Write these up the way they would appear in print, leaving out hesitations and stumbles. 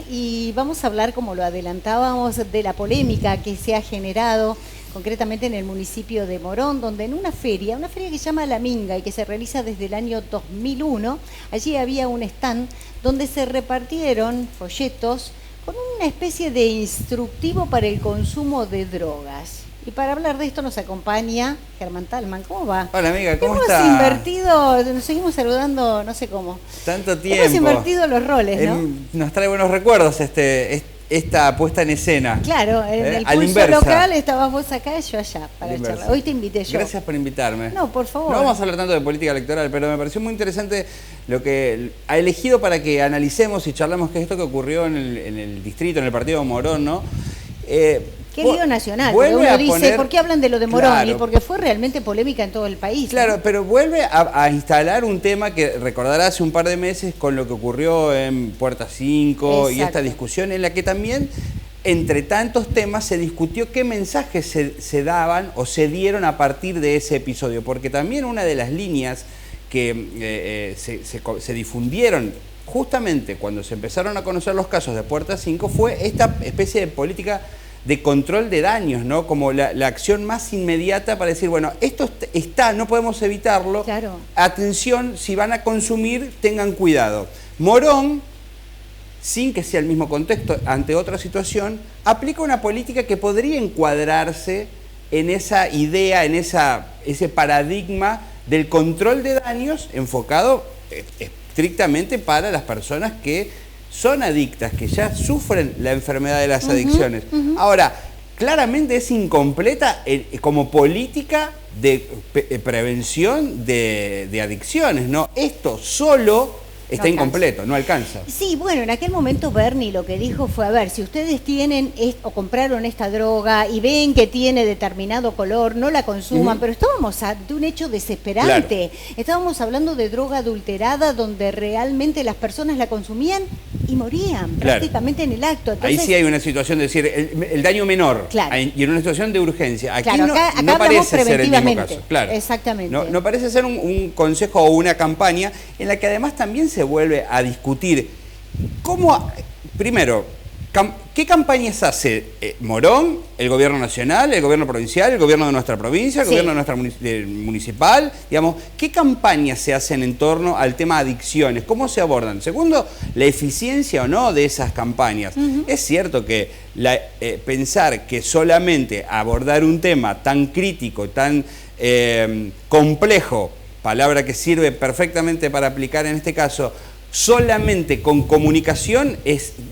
Y vamos a hablar, como lo adelantábamos, de la polémica que se ha generado concretamente en el municipio de Morón, donde en una feria que se llama La Minga y que se realiza desde el año 2001, allí había un stand donde se repartieron folletos con una especie de instructivo para el consumo de drogas. Y para hablar de esto nos acompaña Germán Talman. ¿Cómo va? Hola amiga, ¿cómo estás? estás? Hemos invertido, nos seguimos saludando, no sé cómo. Tanto tiempo. Hemos invertido los roles, ¿no? Nos trae buenos recuerdos esta puesta en escena. Claro, en el pulso local estabas vos acá y yo allá para charlar. Hoy te invité yo. Gracias por invitarme. No, por favor. No vamos a hablar tanto de política electoral, pero me pareció muy interesante lo que ha elegido para que analicemos y charlemos qué es esto que ocurrió en el distrito, en el partido de Morón, ¿no? Qué lío nacional, porque uno dice, ¿por qué hablan de lo de Morón? Claro, y porque fue realmente polémica en todo el país. Claro, ¿no? pero vuelve a instalar un tema que recordará hace un par de meses con lo que ocurrió en Puerta 5. Exacto. Y esta discusión en la que también, entre tantos temas, se discutió qué mensajes se daban o se dieron a partir de ese episodio, porque también una de las líneas que se difundieron justamente cuando se empezaron a conocer los casos de Puerta 5 fue esta especie de política de control de daños, ¿no? Como la acción más inmediata para decir, bueno, esto está, no podemos evitarlo. Claro. Atención, si van a consumir, tengan cuidado. Morón, sin que sea el mismo contexto, ante otra situación, aplica una política que podría encuadrarse en esa idea, en ese paradigma del control de daños enfocado estrictamente para las personas que son adictas, que ya sufren la enfermedad de las adicciones. Ahora, claramente es incompleta como política de prevención de adicciones, ¿no? Esto solo está incompleto, no alcanza. Sí, bueno, en aquel momento Bernie lo que dijo fue, a ver, si ustedes tienen o compraron esta droga y ven que tiene determinado color, no la consuman, pero estábamos ante un hecho desesperante. Claro. Estábamos hablando de droga adulterada donde realmente las personas la consumían y morían prácticamente en el acto. Entonces, ahí sí hay una situación de decir, el daño menor, y en una situación de urgencia. Aquí acá no parece ser el mismo caso. Claro. Exactamente. No parece ser un consejo o una campaña en la que además también se vuelve a discutir cómo, primero, ¿qué campañas hace Morón, el gobierno nacional, el gobierno provincial, el gobierno de nuestra provincia, el gobierno de nuestra municipal? Digamos, ¿qué campañas se hacen en torno al tema adicciones? ¿Cómo se abordan? Segundo, la eficiencia o no de esas campañas. Es cierto que pensar que solamente abordar un tema tan crítico, tan complejo, palabra que sirve perfectamente para aplicar en este caso, solamente con comunicación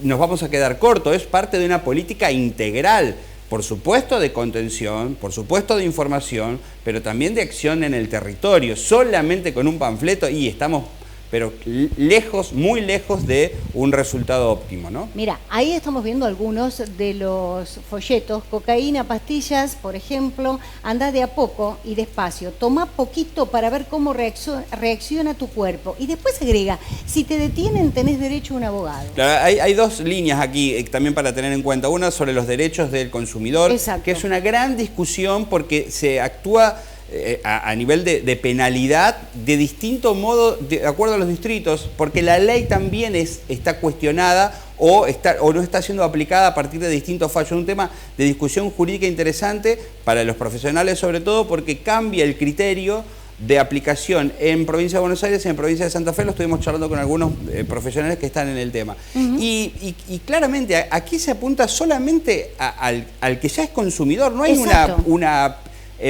nos vamos a quedar cortos. Es parte de una política integral, por supuesto de contención, por supuesto de información, pero también de acción en el territorio. Solamente con un panfleto y estamos pero lejos, muy lejos de un resultado óptimo, ¿no? Mira, ahí estamos viendo algunos de los folletos. Cocaína, pastillas, por ejemplo, anda de a poco y despacio. Toma poquito para ver cómo reacciona tu cuerpo. Y después agrega, si te detienen tenés derecho a un abogado. Claro, hay dos líneas aquí también para tener en cuenta. Una sobre los derechos del consumidor, que es una gran discusión porque se actúa a nivel de penalidad de distinto modo de acuerdo a los distritos, porque la ley también está cuestionada o no está siendo aplicada a partir de distintos fallos. Un tema de discusión jurídica interesante para los profesionales, sobre todo porque cambia el criterio de aplicación en Provincia de Buenos Aires y en Provincia de Santa Fe. Lo estuvimos charlando con algunos profesionales que están en el tema. Y claramente aquí se apunta solamente al que ya es consumidor. No hay una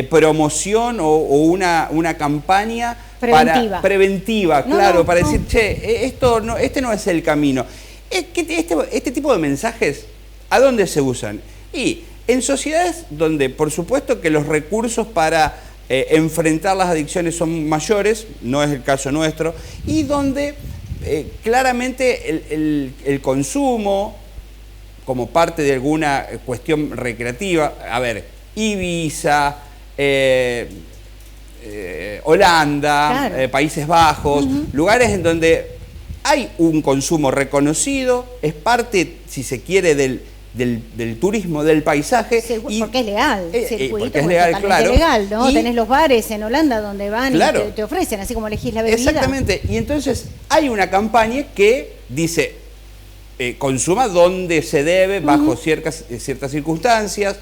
promoción o una campaña preventiva, para decir, che, este no es el camino. Este tipo de mensajes, ¿a dónde se usan? Y en sociedades donde, por supuesto, que los recursos para enfrentar las adicciones son mayores, no es el caso nuestro, y donde claramente el consumo, como parte de alguna cuestión recreativa, a ver, Ibiza, Holanda, Países Bajos, lugares en donde hay un consumo reconocido, es parte, si se quiere, del turismo, del paisaje. Porque es legal. Porque es legal, claro. Legal, ¿no? Tenés los bares en Holanda donde van y te ofrecen, así como elegís la bebida. Exactamente. Y entonces hay una campaña que dice, consuma donde se debe, bajo ciertas circunstancias,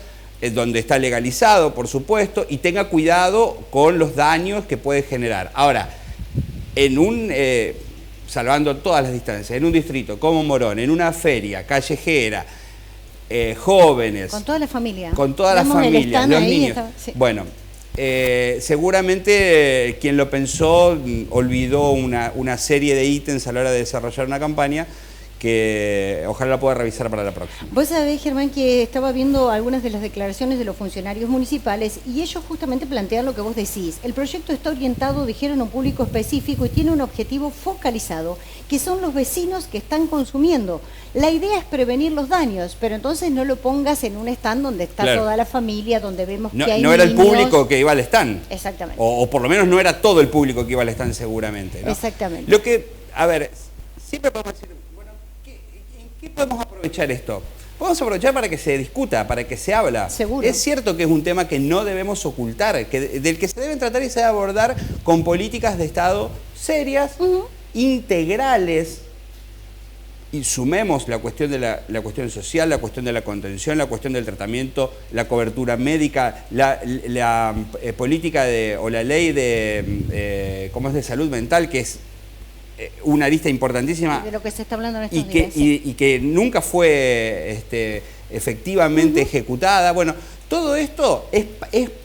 donde está legalizado, por supuesto, y tenga cuidado con los daños que puede generar. Ahora, salvando todas las distancias, en un distrito como Morón, en una feria callejera, jóvenes... Con toda la familia. Con todas las familias, los niños. Sí. Bueno, seguramente quien lo pensó olvidó una serie de ítems a la hora de desarrollar una campaña que ojalá la pueda revisar para la próxima. Vos sabés, Germán, que estaba viendo algunas de las declaraciones de los funcionarios municipales y ellos justamente plantean lo que vos decís. El proyecto está orientado, dijeron, a un público específico y tiene un objetivo focalizado, que son los vecinos que están consumiendo. La idea es prevenir los daños, pero entonces no lo pongas en un stand donde está toda la familia, donde vemos que hay no era el público que iba al stand. Exactamente. O por lo menos no era todo el público que iba al stand seguramente, ¿no? Exactamente. Lo que, a ver, siempre podemos decir... ¿Qué podemos aprovechar esto? Podemos aprovechar para que se discuta, para que se habla. Seguro. Es cierto que es un tema que no debemos ocultar, del que se deben tratar y se debe abordar con políticas de Estado serias, integrales, y sumemos la cuestión de la cuestión social, la cuestión de la contención, la cuestión del tratamiento, la cobertura médica, la política o la ley de salud mental, que es una lista importantísima de lo que se está hablando en estos días, y que nunca fue efectivamente ejecutada. Bueno, todo esto es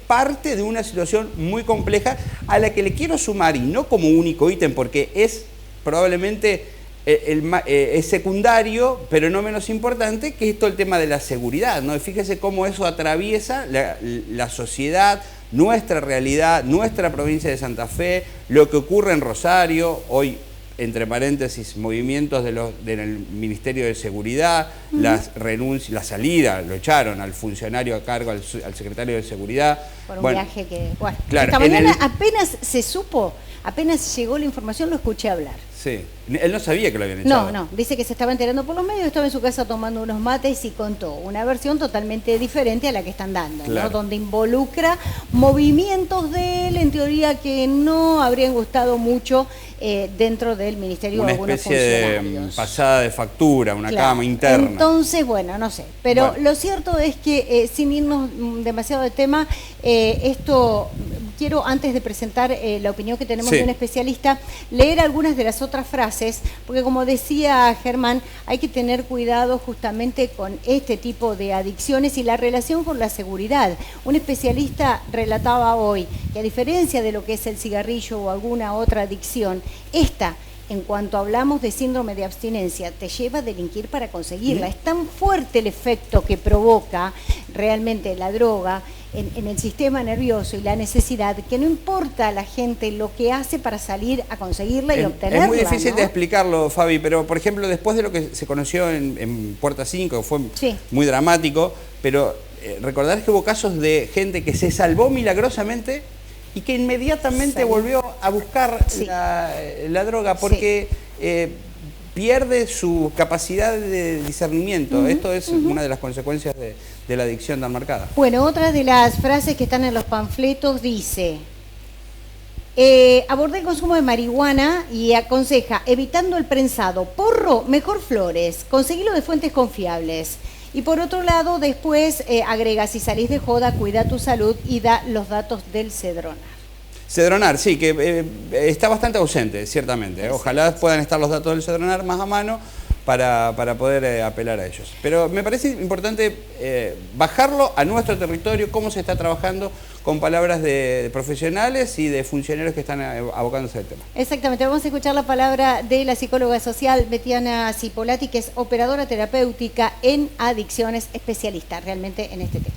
parte de una situación muy compleja a la que le quiero sumar, y no como único ítem, porque es probablemente es secundario, pero no menos importante, que es todo el tema de la seguridad, ¿no? Y fíjese cómo eso atraviesa la sociedad, nuestra realidad, nuestra provincia de Santa Fe, lo que ocurre en Rosario, hoy, entre paréntesis, movimientos del Ministerio de Seguridad, las renuncias, la salida, lo echaron al funcionario a cargo, al secretario de Seguridad. Por un viaje que... Bueno, claro, esta mañana apenas se supo, apenas llegó la información, lo escuché hablar. Sí, él no sabía que lo habían echado. No, dice que se estaba enterando por los medios, estaba en su casa tomando unos mates y contó una versión totalmente diferente a la que están dando, ¿no? Donde involucra movimientos de él, en teoría, que no habrían gustado mucho dentro del ministerio de algunos funcionarios. Una especie de pasada de factura, una cama interna. Entonces, bueno, no sé. Pero lo cierto es que, sin irnos demasiado de tema, esto... Quiero, antes de presentar la opinión que tenemos de un especialista, leer algunas de las otras frases, porque como decía Germán, hay que tener cuidado justamente con este tipo de adicciones y la relación con la seguridad. Un especialista relataba hoy que, a diferencia de lo que es el cigarrillo o alguna otra adicción, esta, en cuanto hablamos de síndrome de abstinencia, te lleva a delinquir para conseguirla. Es tan fuerte el efecto que provoca realmente la droga en el sistema nervioso y la necesidad, que no importa a la gente lo que hace para salir a conseguirla y obtenerla. Es muy difícil de explicarlo, Fabi, pero por ejemplo, después de lo que se conoció en Puerta 5, fue muy dramático, pero recordar que hubo casos de gente que se salvó milagrosamente y que inmediatamente volvió a buscar la droga porque pierde su capacidad de discernimiento. Esto es una de las consecuencias de la adicción tan marcada. Bueno, otra de las frases que están en los panfletos dice: aborda el consumo de marihuana y aconseja, evitando el prensado, porro, mejor flores, conseguirlo de fuentes confiables. Y por otro lado, después agrega, si salís de joda, cuida tu salud y da los datos del Cedronar. Cedronar, sí, que está bastante ausente, ciertamente. Ojalá puedan estar los datos del Cedronar más a mano para poder apelar a ellos. Pero me parece importante bajarlo a nuestro territorio, cómo se está trabajando, con palabras de profesionales y de funcionarios que están abocándose al tema. Exactamente, vamos a escuchar la palabra de la psicóloga social Betiana Cipolati, que es operadora terapéutica en adicciones, especialista realmente en este tema.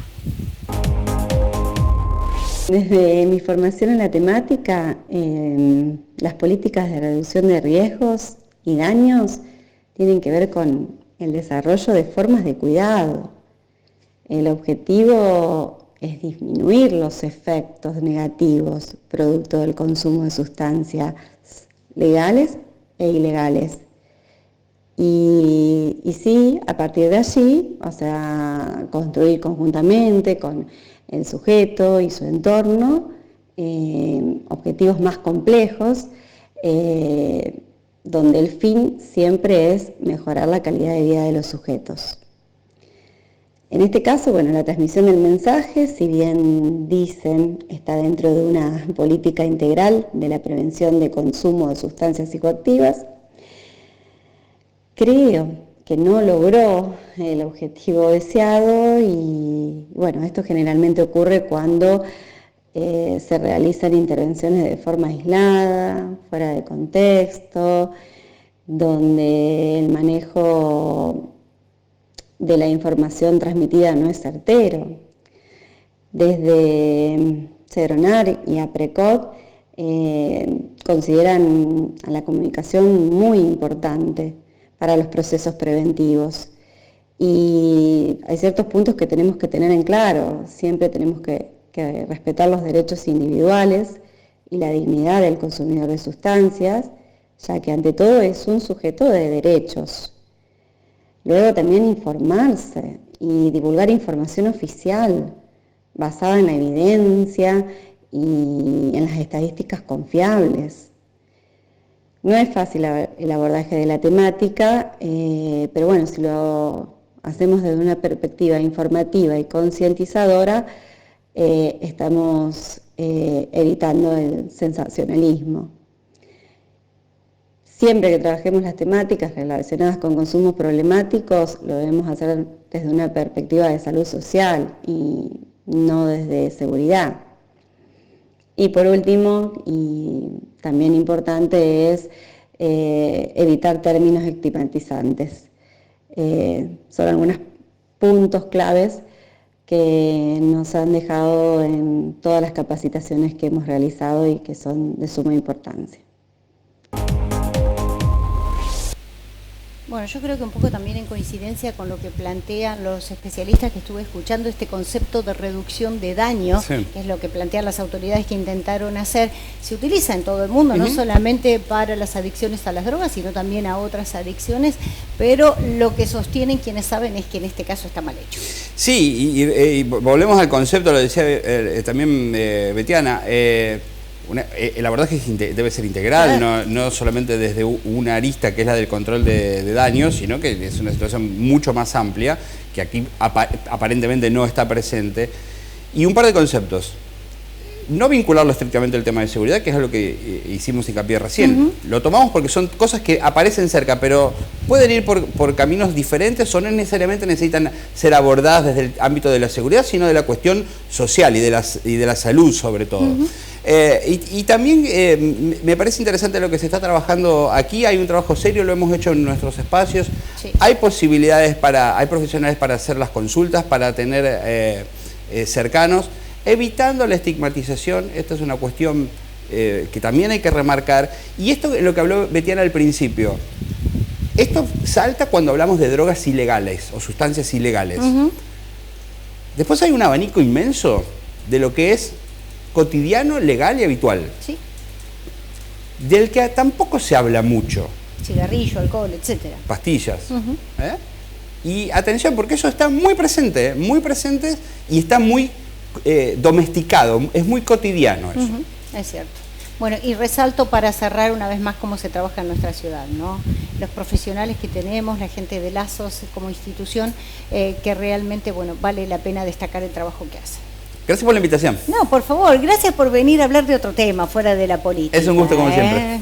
Desde mi formación en la temática, las políticas de reducción de riesgos y daños tienen que ver con el desarrollo de formas de cuidado. El objetivo es disminuir los efectos negativos producto del consumo de sustancias legales e ilegales. Y sí, a partir de allí, o sea, construir conjuntamente con el sujeto y su entorno objetivos más complejos donde el fin siempre es mejorar la calidad de vida de los sujetos. En este caso, bueno, la transmisión del mensaje, si bien dicen está dentro de una política integral de la prevención de consumo de sustancias psicoactivas, creo que no logró el objetivo deseado y bueno, esto generalmente ocurre cuando se realizan intervenciones de forma aislada, fuera de contexto, donde el manejo de la información transmitida no es certero. Desde CEDRONAR y APRECOT consideran a la comunicación muy importante para los procesos preventivos. Y hay ciertos puntos que tenemos que tener en claro. Siempre tenemos que respetar los derechos individuales y la dignidad del consumidor de sustancias, ya que ante todo es un sujeto de derechos. Luego también informarse y divulgar información oficial basada en la evidencia y en las estadísticas confiables. No es fácil el abordaje de la temática, pero bueno, si lo hacemos desde una perspectiva informativa y concientizadora, estamos evitando el sensacionalismo. Siempre que trabajemos las temáticas relacionadas con consumos problemáticos, lo debemos hacer desde una perspectiva de salud social y no desde seguridad. Y por último, y también importante, es evitar términos estigmatizantes. Son algunos puntos claves que nos han dejado en todas las capacitaciones que hemos realizado y que son de suma importancia. Bueno, yo creo que un poco también en coincidencia con lo que plantean los especialistas que estuve escuchando, este concepto de reducción de daño, sí, que es lo que plantean las autoridades que intentaron hacer, se utiliza en todo el mundo, no solamente para las adicciones a las drogas, sino también a otras adicciones, pero lo que sostienen quienes saben es que en este caso está mal hecho. Sí, y volvemos al concepto, lo decía también Betiana, el abordaje debe ser integral, no solamente desde una arista que es la del control de daños, sino que es una situación mucho más amplia, que aquí aparentemente no está presente. Y un par de conceptos. No vincularlo estrictamente al tema de seguridad, que es algo que hicimos hincapié recién. Lo tomamos porque son cosas que aparecen cerca, pero pueden ir por caminos diferentes o no necesariamente necesitan ser abordadas desde el ámbito de la seguridad, sino de la cuestión social y de la salud sobre todo. Y también me parece interesante lo que se está trabajando aquí. Hay un trabajo serio, lo hemos hecho en nuestros espacios. Sí. Hay posibilidades hay profesionales para hacer las consultas, para tener cercanos, evitando la estigmatización. Esta es una cuestión que también hay que remarcar. Y esto es lo que habló Betiana al principio. Esto salta cuando hablamos de drogas ilegales o sustancias ilegales. Después hay un abanico inmenso de lo que es cotidiano, legal y habitual. Sí. Del que tampoco se habla mucho. Cigarrillo, alcohol, etcétera. Pastillas. Y atención, porque eso está muy presente y está muy domesticado, es muy cotidiano eso. Es cierto. Bueno, y resalto para cerrar una vez más cómo se trabaja en nuestra ciudad, ¿no? Los profesionales que tenemos, la gente de Lazos como institución, que realmente, bueno, vale la pena destacar el trabajo que hacen. Gracias por la invitación. No, por favor, gracias por venir a hablar de otro tema fuera de la política. Es un gusto como siempre.